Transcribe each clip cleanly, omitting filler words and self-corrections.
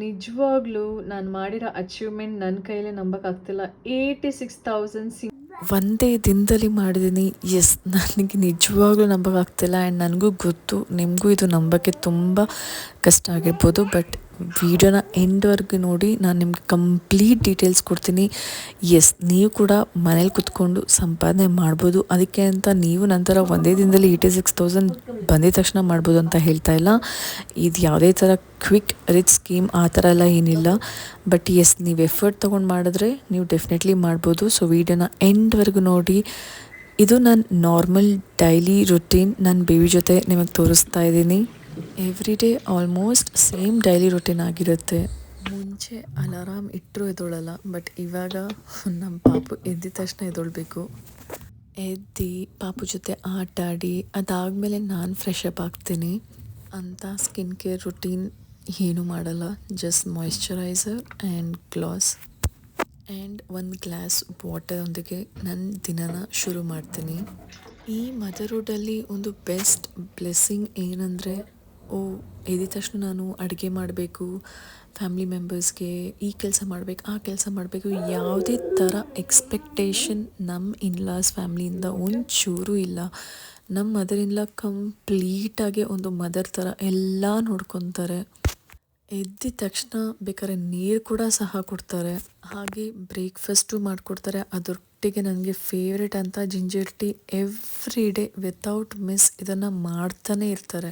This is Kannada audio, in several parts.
ನಿಜವಾಗ್ಲೂ ನಾನು ಮಾಡಿರೋ ಅಚೀವ್ಮೆಂಟ್ ನನ್ನ ಕೈಲೇ ನಂಬಕ್ಕಾಗ್ತಿಲ್ಲ. 86,000 ಒಂದೇ ದಿನದಲ್ಲಿ ಮಾಡಿದ್ದೀನಿ. ಎಸ್, ನನಗೆ ನಿಜವಾಗ್ಲೂ ನಂಬಕ್ಕಾಗ್ತಿಲ್ಲ. ಆ್ಯಂಡ್ ನನಗೂ ಗೊತ್ತು ನಿಮಗೂ ಇದು ನಂಬೋಕ್ಕೆ ತುಂಬ ಕಷ್ಟ ಆಗಿರ್ಬೋದು. ಬಟ್ ವಿಡಿಯೋನ ಎಂಡ್ವರೆಗೂ ನೋಡಿ, ನಾನು ನಿಮ್ಗೆ ಕಂಪ್ಲೀಟ್ ಡೀಟೇಲ್ಸ್ ಕೊಡ್ತೀನಿ. ಎಸ್, ನೀವು ಕೂಡ ಮನೇಲಿ ಕುತ್ಕೊಂಡು ಸಂಪಾದನೆ ಮಾಡ್ಬೋದು. ಅದಕ್ಕೆ ಅಂತ ನೀವು ನಂತರ ಒಂದೇ ದಿನದಲ್ಲಿ 86,000 ಬಂದಿದ ತಕ್ಷಣ ಮಾಡ್ಬೋದು ಅಂತ ಹೇಳ್ತಾ ಇಲ್ಲ. ಇದು ಯಾವುದೇ ಥರ ಕ್ವಿಕ್ ರಿಚ್ ಸ್ಕೀಮ್ ಆ ಥರ ಎಲ್ಲ ಏನಿಲ್ಲ. ಬಟ್ ಎಸ್, ನೀವು ಎಫರ್ಟ್ ತೊಗೊಂಡು ಮಾಡಿದ್ರೆ ನೀವು ಡೆಫಿನೆಟ್ಲಿ ಮಾಡ್ಬೋದು. ಸೊ ವಿಡಿಯೋನ ಎಂಡ್ವರೆಗೂ ನೋಡಿ. ಇದು ನನ್ನ ನಾರ್ಮಲ್ ಡೈಲಿ ರುಟೀನ್. ನನ್ನ ಬೇಬಿ ಜೊತೆ ನಿಮಗೆ ತೋರಿಸ್ತಾ ಇದ್ದೀನಿ. Every day almost same daily routine ಆಗಿರುತ್ತೆ. ಮುಂಚೆ ಅಲಾರಾಮ್ ಇಟ್ಟರೂ ಎದ್ದೊಳಲ್ಲ, ಬಟ್ ಇವಾಗ ನಮ್ಮ ಪಾಪು ಎದ್ದಿದ ತಕ್ಷಣ ಎದ್ದೊಳ್ಬೇಕು. ಎದ್ದು ಪಾಪು ಜೊತೆ ಆಟ ಆಡಿ ಅದಾದಮೇಲೆ ನಾನು ಫ್ರೆಶ್ ಅಪ್ ಆಗ್ತೀನಿ. ಅಂತ ಸ್ಕಿನ್ ಕೇರ್ ರುಟೀನ್ ಏನೂ ಮಾಡಲ್ಲ. Just moisturiser and glass and ಒಂದು ಗ್ಲಾಸ್ ವಾಟರೊಂದಿಗೆ ನನ್ನ ದಿನನ ಶುರು ಮಾಡ್ತೀನಿ. ಈ ಮದರ್ಹುಡ್ಡಲ್ಲಿ ಒಂದು ಬೆಸ್ಟ್ ಬ್ಲೆಸ್ಸಿಂಗ್ ಏನಂದರೆ, ಎದ್ದ ತಕ್ಷಣ ನಾನು ಅಡುಗೆ ಮಾಡಬೇಕು, ಫ್ಯಾಮಿಲಿ ಮೆಂಬರ್ಸ್ಗೆ ಈ ಕೆಲಸ ಮಾಡಬೇಕು, ಆ ಕೆಲಸ ಮಾಡಬೇಕು, ಯಾವುದೇ ಥರ ಎಕ್ಸ್ಪೆಕ್ಟೇಷನ್ ನಮ್ಮ ಇನ್ಲಾಸ್ ಫ್ಯಾಮ್ಲಿಯಿಂದ ಒಂಚೂರು ಇಲ್ಲ. ನಮ್ಮ ಮದರ್ ಇನ್ ಲಾ ಕಂಪ್ಲೀಟಾಗಿ ಒಂದು ಮದರ್ ಥರ ಎಲ್ಲ ನೋಡ್ಕೊತಾರೆ. ಎದ್ದ ತಕ್ಷಣ ಬೇಕಾದ್ರೆ ನೀರು ಕೂಡ ಸಹ ಕೊಡ್ತಾರೆ, ಹಾಗೆ ಬ್ರೇಕ್ಫಾಸ್ಟು ಮಾಡಿಕೊಡ್ತಾರೆ. ಅದರೊಟ್ಟಿಗೆ ನನಗೆ ಫೇವ್ರೆಟ್ ಅಂತ ginger tea every day without miss ಇದನ್ನು ಮಾಡ್ತಾನೆ ಇರ್ತಾರೆ.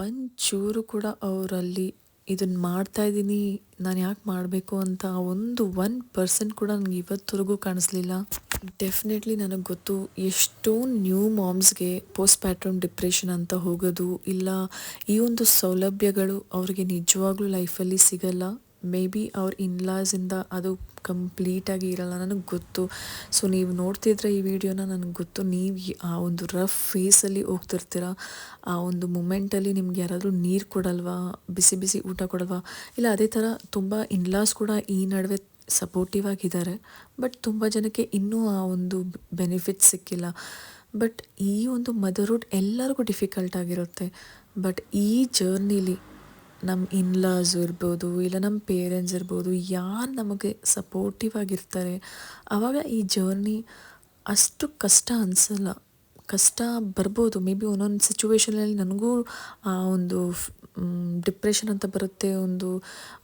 ಒಂಚೂರು ಕೂಡ ಅವರಲ್ಲಿ ಇದನ್ನು ಮಾಡ್ತಾಯಿದ್ದೀನಿ, ನಾನು ಯಾಕೆ ಮಾಡಬೇಕು ಅಂತ 1% ಕೂಡ ನನಗೆ ಇವತ್ತವರೆಗೂ ಕಾಣಿಸ್ಲಿಲ್ಲ. ಡೆಫಿನೆಟ್ಲಿ ನನಗೆ ಗೊತ್ತು, ಎಷ್ಟೋ ನ್ಯೂ ಮಾಮ್ಸ್ಗೆ ಪೋಸ್ಟ್ ಪ್ಯಾಟ್ರನ್ ಡಿಪ್ರೆಷನ್ ಅಂತ ಹೋಗೋದು ಇಲ್ಲ, ಈ ಒಂದು ಸೌಲಭ್ಯಗಳು ಅವ್ರಿಗೆ ನಿಜವಾಗ್ಲೂ ಲೈಫಲ್ಲಿ ಸಿಗಲ್ಲ. ಮೇ ಬಿ ಅವ್ರ ಇನ್ಲಾಸಿಂದ ಅದು ಕಂಪ್ಲೀಟಾಗಿ ಇರಲ್ಲ, ನನಗೆ ಗೊತ್ತು. ಸೊ ನೀವು ನೋಡ್ತಿದ್ರೆ ಈ ವಿಡಿಯೋನ, ನನಗೆ ಗೊತ್ತು ನೀವು ಆ ಒಂದು ರಫ್ ಫೇಸಲ್ಲಿ ಹೋಗ್ತಿರ್ತೀರ. ಆ ಒಂದು ಮೂಮೆಂಟಲ್ಲಿ ನಿಮ್ಗೆ ಯಾರಾದರೂ ನೀರು ಕೊಡಲ್ವಾ, ಬಿಸಿ ಬಿಸಿ ಊಟ ಕೊಡಲ್ವಾ, ಇಲ್ಲ ಅದೇ ಥರ ತುಂಬ ಇನ್ಲಾಸ್ ಕೂಡ ಈ ನಡುವೆ ಸಪೋರ್ಟಿವ್ ಆಗಿದ್ದಾರೆ. ಬಟ್ ತುಂಬ ಜನಕ್ಕೆ ಇನ್ನೂ ಆ ಒಂದು ಬೆನಿಫಿಟ್ ಸಿಕ್ಕಿಲ್ಲ. ಬಟ್ ಈ ಒಂದು ಮದರ್ಹುಡ್ ಎಲ್ಲರಿಗೂ ಡಿಫಿಕಲ್ಟ್ ಆಗಿರುತ್ತೆ. ಬಟ್ ಈ ಜರ್ನಿಲಿ ನಮ್ಮ ಇನ್ಲಾಸ್ ಇರ್ಬೋದು, ಇಲ್ಲ ನಮ್ಮ ಪೇರೆಂಟ್ಸ್ ಇರ್ಬೋದು, ಯಾರು ನಮಗೆ ಸಪೋರ್ಟಿವ್ ಆಗಿರ್ತಾರೆ, ಆವಾಗ ಈ ಜರ್ನಿ ಅಷ್ಟು ಕಷ್ಟ ಅನಿಸಲ್ಲ. ಕಷ್ಟ ಬರ್ಬೋದು, ಮೇ ಬಿ ಒಂದೊಂದು ಸಿಚುವೇಷನಲ್ಲಿ ನನಗೂ ಆ ಒಂದು ಡಿಪ್ರೆಷನ್ ಅಂತ ಬರುತ್ತೆ,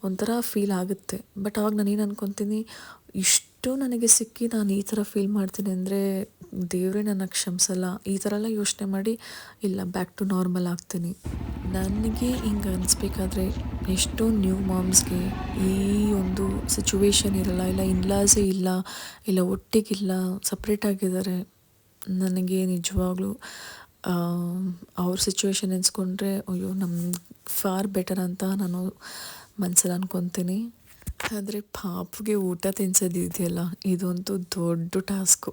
ಒಂಥರ ಫೀಲ್ ಆಗುತ್ತೆ. ಬಟ್ ಆವಾಗ ನಾನೇನು ಅನ್ಕೊತೀನಿ, ಇಷ್ಟು ನನಗೆ ಸಿಕ್ಕಿ ನಾನು ಈ ಥರ ಫೀಲ್ ಮಾಡ್ತೀನಿ ಅಂದರೆ ದೇವರೇ ನನ್ನ ಕ್ಷಮಿಸಲ್ಲ. ಈ ಥರ ಎಲ್ಲ ಯೋಚನೆ ಮಾಡಿ ಇಲ್ಲ, ಬ್ಯಾಕ್ ಟು ನಾರ್ಮಲ್ ಆಗ್ತೀನಿ. ನನಗೆ ಹಿಂಗೆ ಅನಿಸ್ಬೇಕಾದ್ರೆ ಎಷ್ಟೋ ನ್ಯೂ ಮಾಮ್ಸ್ಗೆ ಈ ಒಂದು ಸಿಚುವೇಶನ್ ಇರಲ್ಲ, ಇಲ್ಲ ಇನ್ಲಾಸೇ ಇಲ್ಲ, ಇಲ್ಲ ಒಟ್ಟಿಗಿಲ್ಲ, ಸಪ್ರೇಟಾಗಿದ್ದಾರೆ. ನನಗೆ ನಿಜವಾಗ್ಲೂ ಅವ್ರ ಸಿಚುವೇಶನ್ ನೆನೆಸ್ಕೊಂಡ್ರೆ ಅಯ್ಯೋ ನಮ್ಗೆ ಫಾರ್ ಬೆಟರ್ ಅಂತ ನಾನು ಮನಸ್ಸಲ್ಲಿ ಅನ್ಕೊತೀನಿ. ಆದರೆ ಪಾಪುಗೆ ಊಟ ತಿನ್ಸೋದು ಇದೆಯಲ್ಲ, ಇದಂತೂ ದೊಡ್ಡ ಟಾಸ್ಕು.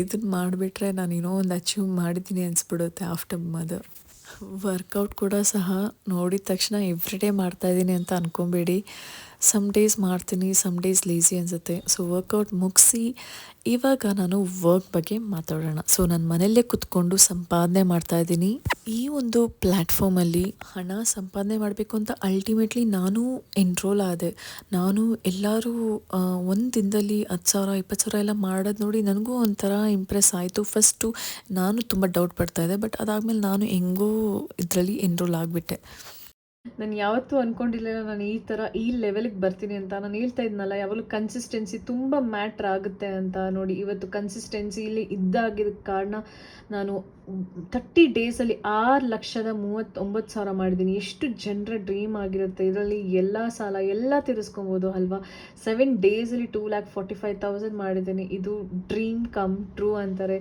ಇದನ್ನು ಮಾಡಿಬಿಟ್ರೆ ನಾನು ಏನೋ ಒಂದು ಅಚೀವ್ ಮಾಡಿದ್ದೀನಿ ಅನಿಸ್ಬಿಡುತ್ತೆ ಆಫ್ಟರ್ ಮದರ್. ವರ್ಕೌಟ್ ಕೂಡ ಸಹ ನೋಡಿದ ತಕ್ಷಣ ಎವ್ರಿ ಡೇ ಮಾಡ್ತಾಯಿದ್ದೀನಿ ಅಂತ ಅಂದ್ಕೊಬೇಡಿ. ಸಮ್ ಡೇಸ್ ಮಾಡ್ತೀನಿ, ಸಮ್ ಡೇಸ್ ಲೇಸಿ ಅನಿಸುತ್ತೆ. ಸೊ ವರ್ಕೌಟ್ ಮುಗಿಸಿ ಇವಾಗ ನಾನು ವರ್ಕ್ ಬಗ್ಗೆ ಮಾತಾಡೋಣ. ಸೊ ನಾನು ಮನೆಯಲ್ಲೇ ಕುತ್ಕೊಂಡು ಸಂಪಾದನೆ ಮಾಡ್ತಾಯಿದ್ದೀನಿ. ಈ ಒಂದು ಪ್ಲ್ಯಾಟ್ಫಾರ್ಮಲ್ಲಿ ಹಣ ಸಂಪಾದನೆ ಮಾಡಬೇಕು ಅಂತ ಅಲ್ಟಿಮೇಟ್ಲಿ ನಾನು ಎನ್ರೋಲ್ ಆದೆ. ನಾನು ಎಲ್ಲರೂ ಒಂದು ದಿನದಲ್ಲಿ 10,000 20,000 ಎಲ್ಲ ಮಾಡೋದು ನೋಡಿ ನನಗೂ ಒಂಥರ ಇಂಪ್ರೆಸ್ ಆಯಿತು. ಫಸ್ಟು ನಾನು ತುಂಬ ಡೌಟ್ ಪಡ್ತಾಯಿದ್ದೆ, ಬಟ್ ಅದಾದಮೇಲೆ ನಾನು ಹೆಂಗೋ ಇದರಲ್ಲಿ ಎನ್ರೋಲ್ ಆಗಿಬಿಟ್ಟೆ. ನಾನು ಯಾವತ್ತೂ ಅಂದ್ಕೊಂಡಿರಲಿಲ್ಲ ನಾನು ಈ ಥರ ಈ ಲೆವೆಲಿಗೆ ಬರ್ತೀನಿ ಅಂತ. ನಾನು ಹೇಳ್ತಾ ಇದ್ನಲ್ಲ, ಯಾವಾಗಲೂ ಕನ್ಸಿಸ್ಟೆನ್ಸಿ ತುಂಬ ಮ್ಯಾಟ್ರ್ ಆಗುತ್ತೆ ಅಂತ. ನೋಡಿ ಇವತ್ತು ಕನ್ಸಿಸ್ಟೆನ್ಸಿಲಿ ಇದ್ದಾಗಿದ್ದ ಕಾರಣ ನಾನು 30 ಡೇಸಲ್ಲಿ 6,39,000 ಮಾಡಿದ್ದೀನಿ. ಎಷ್ಟು ಜನರ ಡ್ರೀಮ್ ಆಗಿರುತ್ತೆ, ಇದರಲ್ಲಿ ಎಲ್ಲ ಸಾಲ ಎಲ್ಲ ತೀರಿಸ್ಕೊಬೋದು ಅಲ್ವಾ. 7 ಡೇಸಲ್ಲಿ 2,45,000 ಮಾಡಿದ್ದೀನಿ. ಇದು ಡ್ರೀಮ್ ಕಮ್ ಟ್ರೂ ಅಂತಾರೆ.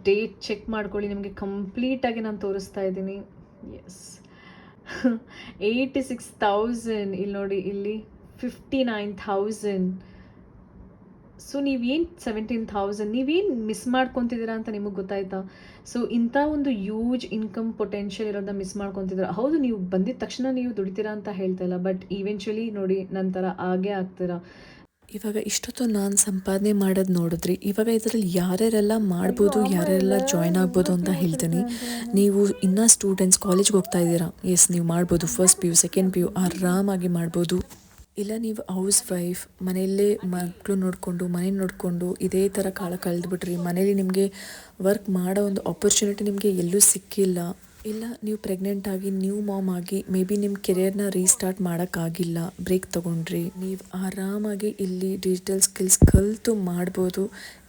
ಡೇಟ್ ಚೆಕ್ ಮಾಡ್ಕೊಳ್ಳಿ, ನಿಮಗೆ ಕಂಪ್ಲೀಟಾಗಿ ನಾನು ತೋರಿಸ್ತಾ ಇದ್ದೀನಿ. ಎಸ್ 86,000, ಇಲ್ಲಿ ನೋಡಿ, ಇಲ್ಲಿ 59,000. ಸೊ ನೀವೇನು 17,000 ನೀವೇನು ಮಿಸ್ ಮಾಡ್ಕೊತಿದ್ದೀರಾ ಅಂತ ನಿಮಗೆ ಗೊತ್ತಾಯ್ತಾ? ಸೊ ಇಂಥ ಒಂದು ಯೂಜ್ ಇನ್ಕಮ್ ಪೊಟೆನ್ಷಿಯಲ್ ಇರೋದನ್ನ ಮಿಸ್ ಮಾಡ್ಕೊತಿದ್ದೀರಾ. ಹೌದು, ನೀವು ಬಂದಿದ ತಕ್ಷಣ ನೀವು ದುಡಿತೀರಾ ಅಂತ ಹೇಳ್ತಾ ಇಲ್ಲ, ಬಟ್ ಇವೆಂಚುಲಿ ನೋಡಿ ನಂತರ ಆಗೇ ಆಗ್ತೀರಾ. ಇವಾಗ ಇಷ್ಟೊತ್ತು ನಾನು ಸಂಪಾದನೆ ಮಾಡೋದು ನೋಡಿದ್ರಿ. ಇವಾಗ ಇದರಲ್ಲಿ ಯಾರ್ಯಾರೆಲ್ಲ ಮಾಡ್ಬೋದು, ಯಾರ್ಯಾರೆಲ್ಲ ಜಾಯ್ನ್ ಆಗ್ಬೋದು ಅಂತ ಹೇಳ್ತೀನಿ. ನೀವು ಇನ್ನೂ ಸ್ಟೂಡೆಂಟ್ಸ್ ಕಾಲೇಜ್ಗೆ ಹೋಗ್ತಾ ಇದ್ದೀರಾ, ಎಸ್ ನೀವು ಮಾಡ್ಬೋದು. First P U second P U ಆರಾಮಾಗಿ ಮಾಡ್ಬೋದು. ಇಲ್ಲ ನೀವು ಹೌಸ್ ವೈಫ್, ಮನೆಯಲ್ಲೇ ಮಕ್ಕಳು ನೋಡಿಕೊಂಡು ಮನೆ ನೋಡಿಕೊಂಡು ಇದೇ ಥರ ಕಾಲ ಕಳೆದ್ಬಿಟ್ರಿ, ಮನೇಲಿ ನಿಮಗೆ ವರ್ಕ್ ಮಾಡೋ ಒಂದು ಆಪರ್ಚುನಿಟಿ ನಿಮಗೆ ಎಲ್ಲೂ ಸಿಕ್ಕಿಲ್ಲ, ಇಲ್ಲ ನೀವು ಪ್ರೆಗ್ನೆಂಟ್ ಆಗಿ ನ್ಯೂ ಮಾಮ್ ಆಗಿ ಮೇ ಬಿ ನಿಮ್ಮ ಕೆರಿಯರ್ನ ರೀಸ್ಟಾರ್ಟ್ ಮಾಡೋಕ್ಕಾಗಿಲ್ಲ, ಬ್ರೇಕ್ ತೊಗೊಂಡ್ರಿ, ನೀವು ಆರಾಮಾಗಿ ಇಲ್ಲಿ ಡಿಜಿಟಲ್ ಸ್ಕಿಲ್ಸ್ ಕಲಿತು ಮಾಡ್ಬೋದು.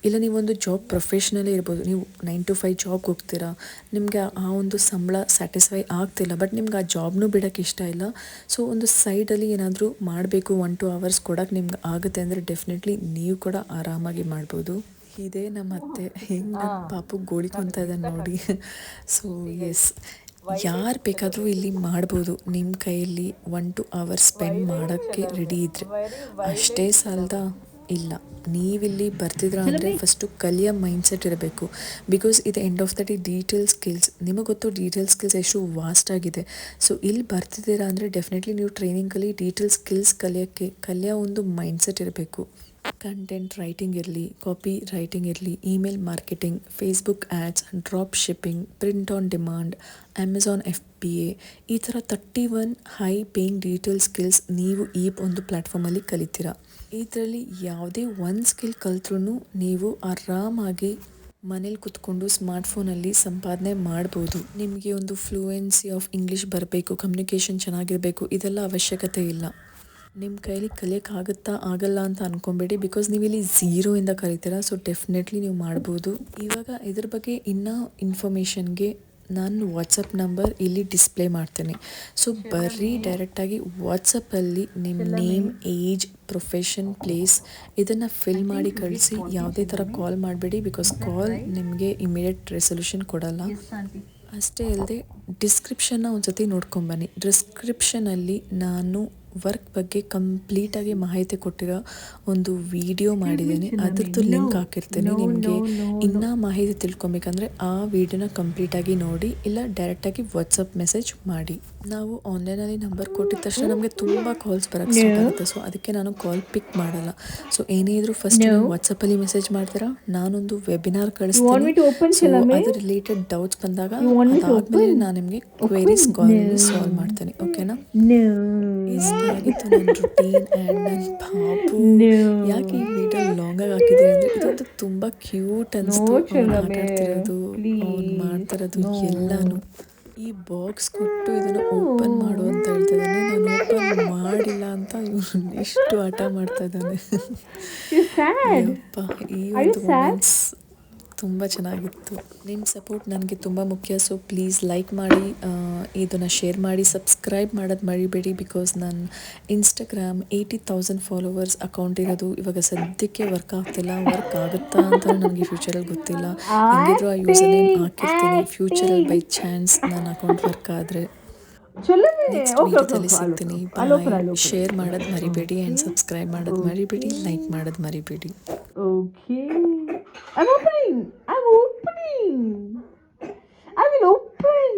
ಇಲ್ಲ ನೀವೊಂದು ಜಾಬ್ ಪ್ರೊಫೆಷ್ನಲ್ಲೇ ಇರ್ಬೋದು. ನೀವು 9 to 5 ಜಾಬ್ಗೆ ಹೋಗ್ತೀರಾ, ನಿಮಗೆ ಆ ಒಂದು ಸಂಬಳ ಸ್ಯಾಟಿಸ್ಫೈ ಆಗ್ತಿಲ್ಲ, ಬಟ್ ನಿಮ್ಗೆ ಆ ಜಾಬ್ನೂ ಬಿಡೋಕ್ಕೆ ಇಷ್ಟ ಇಲ್ಲ. ಸೊ ಒಂದು ಸೈಡಲ್ಲಿ ಏನಾದರೂ ಮಾಡಬೇಕು, 1-2 hours ಕೊಡೋಕ್ಕೆ ನಿಮ್ಗೆ ಆಗುತ್ತೆ ಅಂದರೆ ಡೆಫಿನೆಟ್ಲಿ ನೀವು ಕೂಡ ಆರಾಮಾಗಿ ಮಾಡ್ಬೋದು. ಇದೇ ನಮ್ಮ ಅತ್ತೆ ಹೆಂಗೆ ನನ್ನ ಪಾಪು ಗೋಳಿಕೊಂತ ಇದ್ದಾನೆ ನೋಡಿ. ಸೊ ಎಸ್, ಯಾರು ಬೇಕಾದರೂ ಇಲ್ಲಿ ಮಾಡ್ಬೋದು. ನಿಮ್ಮ ಕೈಯಲ್ಲಿ 1-2 hours ಸ್ಪೆಂಡ್ ಮಾಡೋಕ್ಕೆ ರೆಡಿ ಇದ್ದರೆ ಅಷ್ಟೇ ಸಾಲದ. ಇಲ್ಲ, ನೀವಿಲ್ಲಿ ಬರ್ತಿದ್ರ ಅಂದರೆ ಫಸ್ಟು ಕಲಿಯೋ ಮೈಂಡ್ಸೆಟ್ ಇರಬೇಕು. ಬಿಕಾಸ್ ಇದು end of the day detail skills, ನಿಮಗೆ ಗೊತ್ತು ಡೀಟೇಲ್ ಸ್ಕಿಲ್ಸ್ ಎಷ್ಟು ವಾಸ್ಟ್ ಆಗಿದೆ. ಸೊ ಇಲ್ಲಿ ಬರ್ತಿದ್ದೀರಾ ಅಂದರೆ ಡೆಫಿನೆಟ್ಲಿ ನೀವು ಟ್ರೈನಿಂಗಲ್ಲಿ ಡೀಟೇಲ್ ಸ್ಕಿಲ್ಸ್ ಕಲಿಯೋ ಒಂದು ಮೈಂಡ್ಸೆಟ್ ಇರಬೇಕು. ಕಂಟೆಂಟ್ ರೈಟಿಂಗ್ ಇರಲಿ, ಕಾಪಿ ರೈಟಿಂಗ್ ಇರಲಿ, email marketing, Facebook ads, drop shipping, print on demand, Amazon FBA, ಈ ಥರ 31 ಹೈ ಪೇಯಿಂಗ್ ಡೀಟೇಲ್ ಸ್ಕಿಲ್ಸ್ ನೀವು ಈ ಒಂದು ಪ್ಲ್ಯಾಟ್ಫಾರ್ಮಲ್ಲಿ ಕಲಿತೀರಾ. ಇದರಲ್ಲಿ ಯಾವುದೇ ಒಂದು ಸ್ಕಿಲ್ ಕಲಿತ್ರೂ ನೀವು ಆರಾಮಾಗಿ ಮನೇಲಿ ಕೂತ್ಕೊಂಡು ಸ್ಮಾರ್ಟ್ಫೋನಲ್ಲಿ ಸಂಪಾದನೆ ಮಾಡ್ಬೋದು. ನಿಮಗೆ ಒಂದು ಫ್ಲೂಯೆನ್ಸಿ ಆಫ್ ಇಂಗ್ಲೀಷ್ ಬರಬೇಕು, ಕಮ್ಯುನಿಕೇಷನ್ ಚೆನ್ನಾಗಿರಬೇಕು, ಇದೆಲ್ಲ ಅವಶ್ಯಕತೆ ಇಲ್ಲ. ನಿಮ್ಮ ಕೈಲಿ ಕಲಿಯೋಕ್ಕಾಗುತ್ತಾ ಆಗಲ್ಲ ಅಂತ ಅಂದ್ಕೊಬೇಡಿ. ಬಿಕಾಸ್ ನೀವು ಇಲ್ಲಿ ಝೀರೋಯಿಂದ ಕಲಿತೀರಾ. ಸೊ ಡೆಫಿನೆಟ್ಲಿ ನೀವು ಮಾಡ್ಬೋದು. ಇವಾಗ ಇದ್ರ ಬಗ್ಗೆ ಇನ್ನೂ ಇನ್ಫಾರ್ಮೇಷನ್ಗೆ ನಾನು ವಾಟ್ಸಪ್ ನಂಬರ್ ಇಲ್ಲಿ ಡಿಸ್ಪ್ಲೇ ಮಾಡ್ತೇನೆ. ಸೊ ಬರ್ರಿ ಡೈರೆಕ್ಟಾಗಿ ವಾಟ್ಸಪ್ಪಲ್ಲಿ ನಿಮ್ಮ ನೇಮ್, ಏಜ್, ಪ್ರೊಫೆಷನ್, ಪ್ಲೇಸ್ ಇದನ್ನು ಫಿಲ್ ಮಾಡಿ ಕಳಿಸಿ. ಯಾವುದೇ ಥರ ಕಾಲ್ ಮಾಡಬೇಡಿ, ಬಿಕಾಸ್ ಕಾಲ್ ನಿಮಗೆ ಇಮಿಡಿಯೇಟ್ ರೆಸೊಲ್ಯೂಷನ್ ಕೊಡಲ್ಲ. ಅಷ್ಟೇ ಅಲ್ಲದೆ ಡಿಸ್ಕ್ರಿಪ್ಷನ್ನ ಒಂದು ಸತಿ ನೋಡ್ಕೊಂಬನ್ನಿ. ಡಿಸ್ಕ್ರಿಪ್ಷನಲ್ಲಿ ನಾನು ವರ್ಕ್ ಬಗ್ಗೆ ಕಂಪ್ಲೀಟಾಗಿ ಮಾಹಿತಿ ಕೊಟ್ಟಿರೋ ಒಂದು ವಿಡಿಯೋ ಮಾಡಿದ್ದೀನಿ, ಅದರದ್ದು ಲಿಂಕ್ ಹಾಕಿರ್ತೀನಿ. ನಿಮಗೆ ಇನ್ನೂ ಮಾಹಿತಿ ತಿಳ್ಕೊಬೇಕಂದ್ರೆ ಆ ವಿಡಿಯೋನ ಕಂಪ್ಲೀಟಾಗಿ ನೋಡಿ, ಇಲ್ಲ ಡೈರೆಕ್ಟಾಗಿ ವಾಟ್ಸಪ್ ಮೆಸೇಜ್ ಮಾಡಿ. ನಾವು ಆನ್ಲೈನಲ್ಲಿ ನಂಬರ್ ಕೊಟ್ಟಿದ ತಕ್ಷಣ ನಮಗೆ ತುಂಬ ಕಾಲ್ಸ್ ಬರೋಕ್ಕೆ ಸ್ಟಾರ್ಟ್ ಆಗುತ್ತೆ. ಸೊ ಅದಕ್ಕೆ ನಾನು ಕಾಲ್ ಪಿಕ್ ಮಾಡಲ್ಲ. ಸೊ ಏನೇ ಇದ್ರೂ ಫಸ್ಟ್ ನೀವು ವಾಟ್ಸಪ್ಪಲ್ಲಿ ಮೆಸೇಜ್ ಮಾಡ್ತೀರಾ, ನಾನೊಂದು ವೆಬಿನಾರ್ ಕಳಿಸ್ತೀನಿ. ಸೊ ಅದ್ರ ರಿಲೇಟೆಡ್ ಡೌಟ್ಸ್ ಬಂದಾಗ ಅದಾದಮೇಲೆ ನಾನು ನಿಮಗೆ ಕ್ವೇರೀಸ್ ಕಾಲಲ್ಲಿ ಸಾಲ್ವ್ ಮಾಡ್ತೇನೆ. ಓಕೆನಾ? ಇಷ್ಟ ಆಗಿತ್ತು ನನ್ನ ರುಟೀನ್ ಆ್ಯಂಡ್ ನನ್ನ ಪಾಪು. ಯಾಕೆ ಈ ವಿಡಿಯೋ ಲಾಂಗಾಗಿ ಹಾಕಿದ್ದೀನಿ ಅಂದರೆ ಇದೊಂದು ತುಂಬ ಕ್ಯೂಟ್ ಅನಿಸ್ತು. ಅವ್ನು ಆಟ ಆಡ್ತಿರೋದು, ಅವ್ನು ಮಾಡ್ತಿರೋದು ಎಲ್ಲನೂ. ಈ ಬಾಕ್ಸ್ ಕೊಟ್ಟು ಇದನ್ನು ಓಪನ್ ಮಾಡು ಅಂತ ಹೇಳ್ತಿದ್ದಾನೆ. ನಾನು ಓಪನ್ ಮಾಡಿಲ್ಲ ಅಂತ ಇವನು ಎಷ್ಟು ಆಟ ಮಾಡ್ತಾ ಇದ್ದಾನೆ. ಯಪ್ಪ, ಈ ಒಂದು ಮೊಮೆಂಟ್ಸ್ ತುಂಬ ಚೆನ್ನಾಗಿತ್ತು. ನಿಮ್ಮ ಸಪೋರ್ಟ್ ನನಗೆ ತುಂಬ ಮುಖ್ಯ. ಸೊ ಪ್ಲೀಸ್ ಲೈಕ್ ಮಾಡಿ, ಇದನ್ನು ಶೇರ್ ಮಾಡಿ, ಸಬ್ಸ್ಕ್ರೈಬ್ ಮಾಡೋದು ಮರಿಬೇಡಿ. ಬಿಕಾಸ್ ನಾನು ಇನ್ಸ್ಟಾಗ್ರಾಮ್ 80,000 ಫಾಲೋವರ್ಸ್ ಅಕೌಂಟ್ ಇರೋದು ಇವಾಗ ಸದ್ಯಕ್ಕೆ ವರ್ಕ್ ಆಗ್ತಿಲ್ಲ. ವರ್ಕ್ ಆಗುತ್ತಾ ಅಂತ ನನಗೆ ಫ್ಯೂಚರಲ್ಲಿ ಗೊತ್ತಿಲ್ಲ. ಹೆಂಗಿದ್ರು ಆ ಯೂಸರ್ ನೇಮ್ ಹಾಕಿರ್ತೀನಿ. ಫ್ಯೂಚರಲ್ಲಿ ಬೈ ಚಾನ್ಸ್ ನನ್ನ ಅಕೌಂಟ್ ವರ್ಕ್ ಆದರೆ ನೆಕ್ಸ್ಟ್ ವೀಡಿಯೋದಲ್ಲಿ ಸಿಗ್ತೀನಿ. ಬಾಯ್. ಶೇರ್ ಮಾಡೋದು ಮರಿಬೇಡಿ ಆ್ಯಂಡ್ ಸಬ್ಸ್ಕ್ರೈಬ್ ಮಾಡೋದು ಮರಿಬೇಡಿ, ಲೈಕ್ ಮಾಡೋದು ಮರಿಬೇಡಿ. Okay. I'm opening. I'm opening. I will open.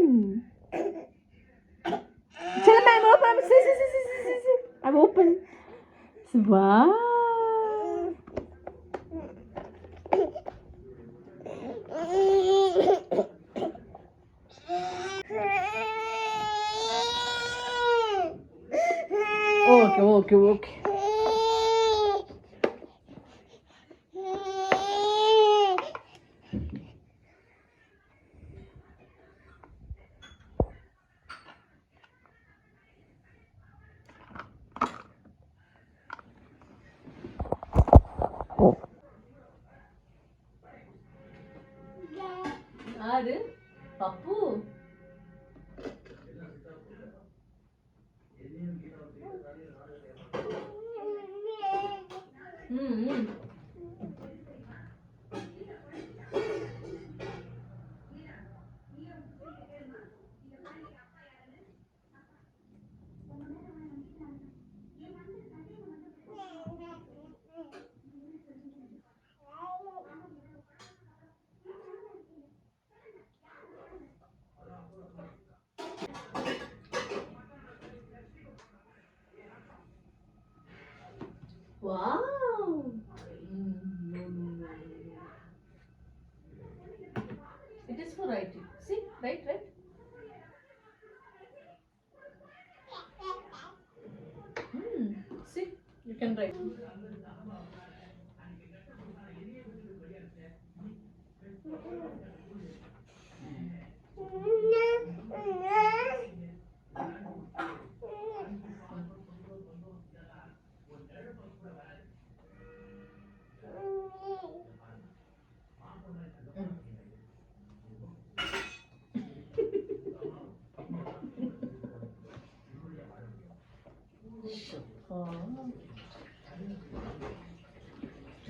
Tell me I'm open. See. I'm open. Wow. Okay. Adı Papu. Wow. No. It is for writing. See, right. See, you can write.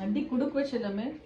आंटी कुडुक वेचेला में